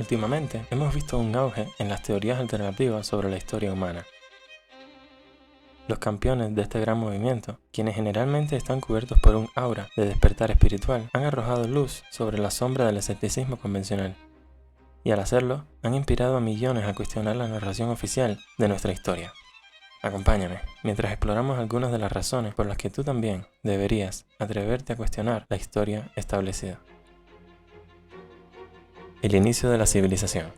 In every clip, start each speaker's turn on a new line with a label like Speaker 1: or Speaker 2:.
Speaker 1: Últimamente hemos visto un auge en las teorías alternativas sobre la historia humana. Los campeones de este gran movimiento, quienes generalmente están cubiertos por un aura de despertar espiritual, han arrojado luz sobre la sombra del escepticismo convencional, y al hacerlo han inspirado a millones a cuestionar la narración oficial de nuestra historia. Acompáñame mientras exploramos algunas de las razones por las que tú también deberías atreverte a cuestionar la historia establecida. El inicio de la civilización.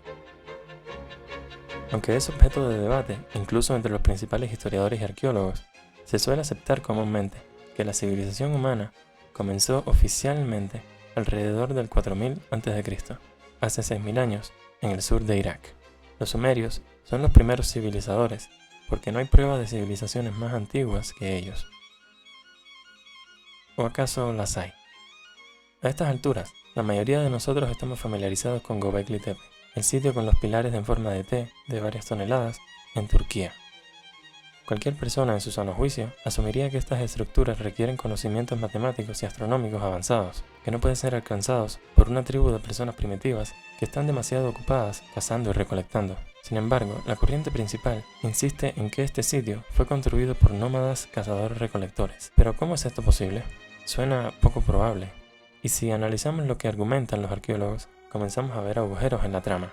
Speaker 1: Aunque es objeto de debate, incluso entre los principales historiadores y arqueólogos, se suele aceptar comúnmente que la civilización humana comenzó oficialmente alrededor del 4000 a.C., hace 6000 años, en el sur de Irak. Los sumerios son los primeros civilizadores, porque no hay pruebas de civilizaciones más antiguas que ellos. ¿O acaso las hay? A estas alturas, la mayoría de nosotros estamos familiarizados con Göbekli Tepe, el sitio con los pilares en forma de T de varias toneladas en Turquía. Cualquier persona en su sano juicio asumiría que estas estructuras requieren conocimientos matemáticos y astronómicos avanzados, que no pueden ser alcanzados por una tribu de personas primitivas que están demasiado ocupadas cazando y recolectando. Sin embargo, la corriente principal insiste en que este sitio fue construido por nómadas cazadores-recolectores. Pero ¿cómo es esto posible? Suena poco probable. Y si analizamos lo que argumentan los arqueólogos, comenzamos a ver agujeros en la trama.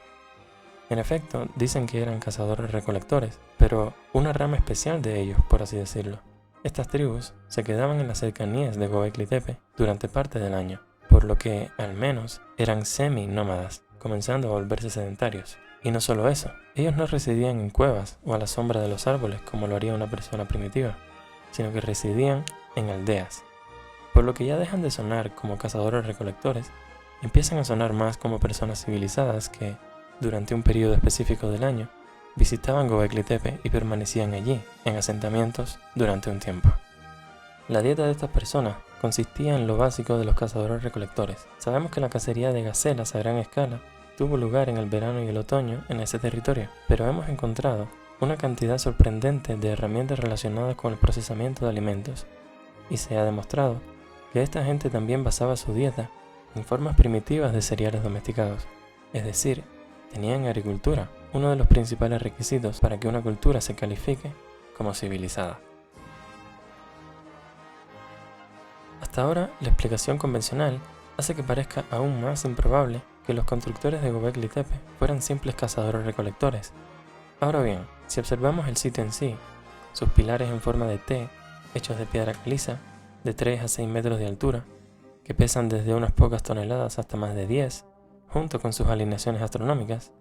Speaker 1: En efecto, dicen que eran cazadores-recolectores, pero una rama especial de ellos, por así decirlo. Estas tribus se quedaban en las cercanías de Göbekli Tepe durante parte del año, por lo que, al menos, eran semi-nómadas, comenzando a volverse sedentarios. Y no solo eso, ellos no residían en cuevas o a la sombra de los árboles como lo haría una persona primitiva, sino que residían en aldeas, por lo que ya dejan de sonar como cazadores-recolectores, empiezan a sonar más como personas civilizadas que, durante un periodo específico del año, visitaban Göbekli Tepe y permanecían allí, en asentamientos, durante un tiempo. La dieta de estas personas consistía en lo básico de los cazadores-recolectores. Sabemos que la cacería de gacelas a gran escala tuvo lugar en el verano y el otoño en ese territorio, pero hemos encontrado una cantidad sorprendente de herramientas relacionadas con el procesamiento de alimentos, y se ha demostrado que esta gente también basaba su dieta en formas primitivas de cereales domesticados, es decir, tenían agricultura, uno de los principales requisitos para que una cultura se califique como civilizada. Hasta ahora, la explicación convencional hace que parezca aún más improbable que los constructores de Göbekli Tepe fueran simples cazadores-recolectores. Ahora bien, si observamos el sitio en sí, sus pilares en forma de T, hechos de piedra caliza, de 3 a 6 metros de altura, que pesan desde unas pocas toneladas hasta más de 10, junto con sus alineaciones astronómicas,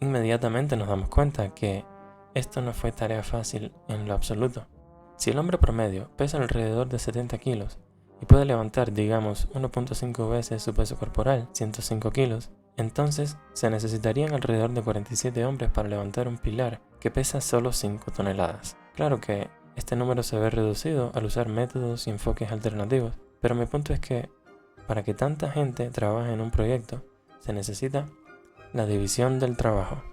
Speaker 1: inmediatamente nos damos cuenta que esto no fue tarea fácil en lo absoluto. Si el hombre promedio pesa alrededor de 70 kilos y puede levantar, digamos, 1.5 veces su peso corporal, 105 kilos, entonces se necesitarían alrededor de 47 hombres para levantar un pilar que pesa solo 5 toneladas. Claro que este número se ve reducido al usar métodos y enfoques alternativos, pero mi punto es que para que tanta gente trabaje en un proyecto, se necesita la división del trabajo.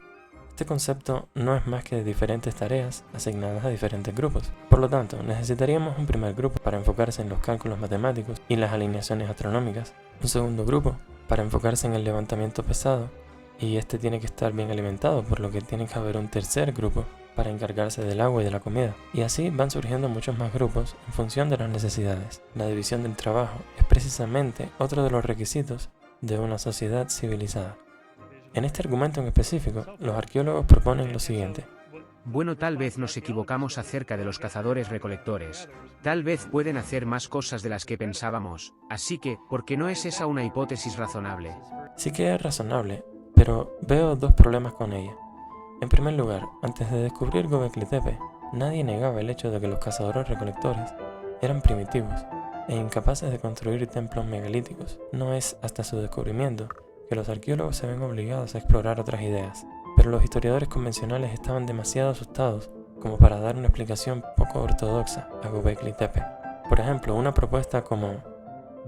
Speaker 1: Este concepto no es más que diferentes tareas asignadas a diferentes grupos. Por lo tanto, necesitaríamos un primer grupo para enfocarse en los cálculos matemáticos y las alineaciones astronómicas, un segundo grupo para enfocarse en el levantamiento pesado, y este tiene que estar bien alimentado, por lo que tiene que haber un tercer grupo para encargarse del agua y de la comida. Y así van surgiendo muchos más grupos en función de las necesidades. La división del trabajo es precisamente otro de los requisitos de una sociedad civilizada. En este argumento en específico, los arqueólogos proponen lo siguiente.
Speaker 2: Bueno, tal vez nos equivocamos acerca de los cazadores-recolectores. Tal vez pueden hacer más cosas de las que pensábamos, así que, ¿por qué no es esa una hipótesis razonable?
Speaker 1: Sí que es razonable, pero veo dos problemas con ella. En primer lugar, antes de descubrir Göbekli Tepe, nadie negaba el hecho de que los cazadores-recolectores eran primitivos e incapaces de construir templos megalíticos. No es hasta su descubrimiento que los arqueólogos se ven obligados a explorar otras ideas, pero los historiadores convencionales estaban demasiado asustados como para dar una explicación poco ortodoxa a Göbekli Tepe. Por ejemplo, una propuesta como: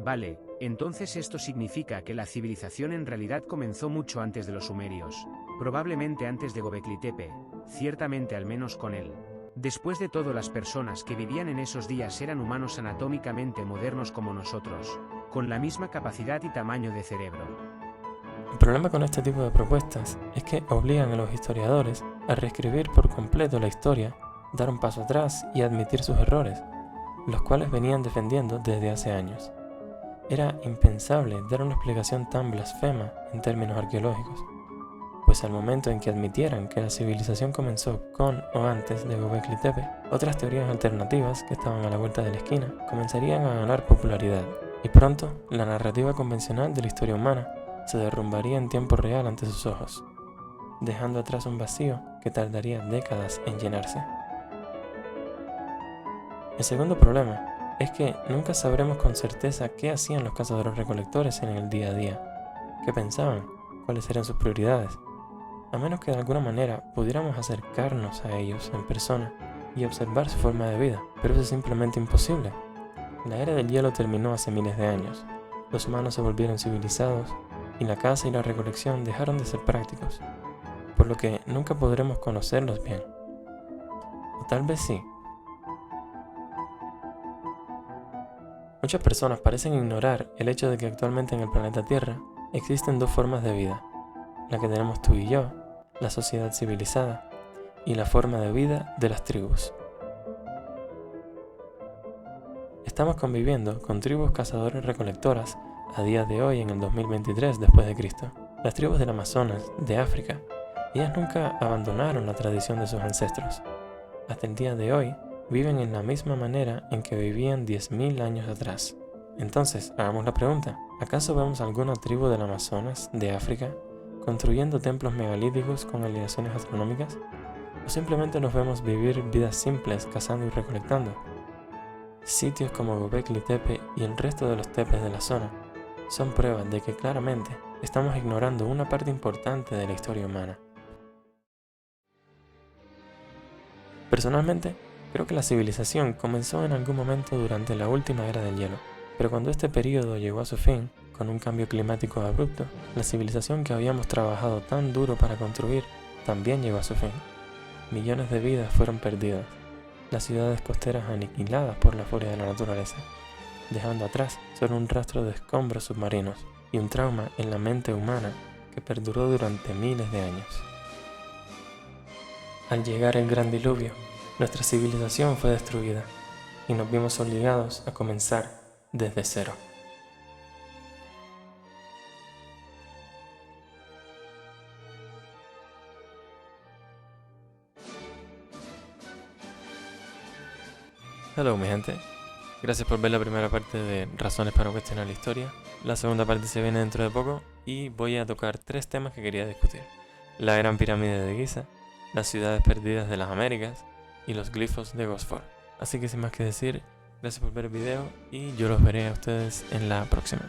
Speaker 2: Vale, entonces esto significa que la civilización en realidad comenzó mucho antes de los sumerios, probablemente antes de Göbekli Tepe, ciertamente al menos con él. Después de todo, las personas que vivían en esos días eran humanos anatómicamente modernos como nosotros, con la misma capacidad y tamaño de cerebro.
Speaker 1: El problema con este tipo de propuestas es que obligan a los historiadores a reescribir por completo la historia, dar un paso atrás y admitir sus errores, los cuales venían defendiendo desde hace años. Era impensable dar una explicación tan blasfema en términos arqueológicos, pues al momento en que admitieran que la civilización comenzó con o antes de Göbekli Tepe, otras teorías alternativas que estaban a la vuelta de la esquina comenzarían a ganar popularidad, y pronto la narrativa convencional de la historia humana se derrumbaría en tiempo real ante sus ojos, dejando atrás un vacío que tardaría décadas en llenarse. El segundo problema es que nunca sabremos con certeza qué hacían los cazadores-recolectores en el día a día, qué pensaban, cuáles eran sus prioridades, a menos que de alguna manera pudiéramos acercarnos a ellos en persona y observar su forma de vida, pero eso es simplemente imposible. La era del hielo terminó hace miles de años, los humanos se volvieron civilizados y la caza y la recolección dejaron de ser prácticos, por lo que nunca podremos conocerlos bien. O tal vez sí. Muchas personas parecen ignorar el hecho de que actualmente en el planeta Tierra existen dos formas de vida, la que tenemos tú y yo, la sociedad civilizada, y la forma de vida de las tribus. Estamos conviviendo con tribus cazadores-recolectoras a día de hoy en el 2023 después de Cristo. Las tribus del Amazonas, de África, ellas nunca abandonaron la tradición de sus ancestros. Hasta el día de hoy, viven en la misma manera en que vivían 10.000 años atrás. Entonces, hagamos la pregunta, ¿acaso vemos alguna tribu del Amazonas, de África, construyendo templos megalíticos con aleaciones astronómicas? ¿O simplemente nos vemos vivir vidas simples cazando y recolectando? Sitios como Göbekli Tepe y el resto de los tepes de la zona son pruebas de que claramente estamos ignorando una parte importante de la historia humana. Personalmente, creo que la civilización comenzó en algún momento durante la última era del hielo, pero cuando este periodo llegó a su fin, con un cambio climático abrupto, la civilización que habíamos trabajado tan duro para construir también llegó a su fin. Millones de vidas fueron perdidas, las ciudades costeras aniquiladas por la furia de la naturaleza, dejando atrás solo un rastro de escombros submarinos y un trauma en la mente humana que perduró durante miles de años. Al llegar el gran diluvio, nuestra civilización fue destruida y nos vimos obligados a comenzar desde cero. Hello mi gente, gracias por ver la primera parte de Razones para cuestionar la historia. La segunda parte se viene dentro de poco y voy a tocar 3 temas que quería discutir: la Gran Pirámide de Giza, las ciudades perdidas de las Américas y los glifos de Gosford. Así que sin más que decir, gracias por ver el video y yo los veré a ustedes en la próxima.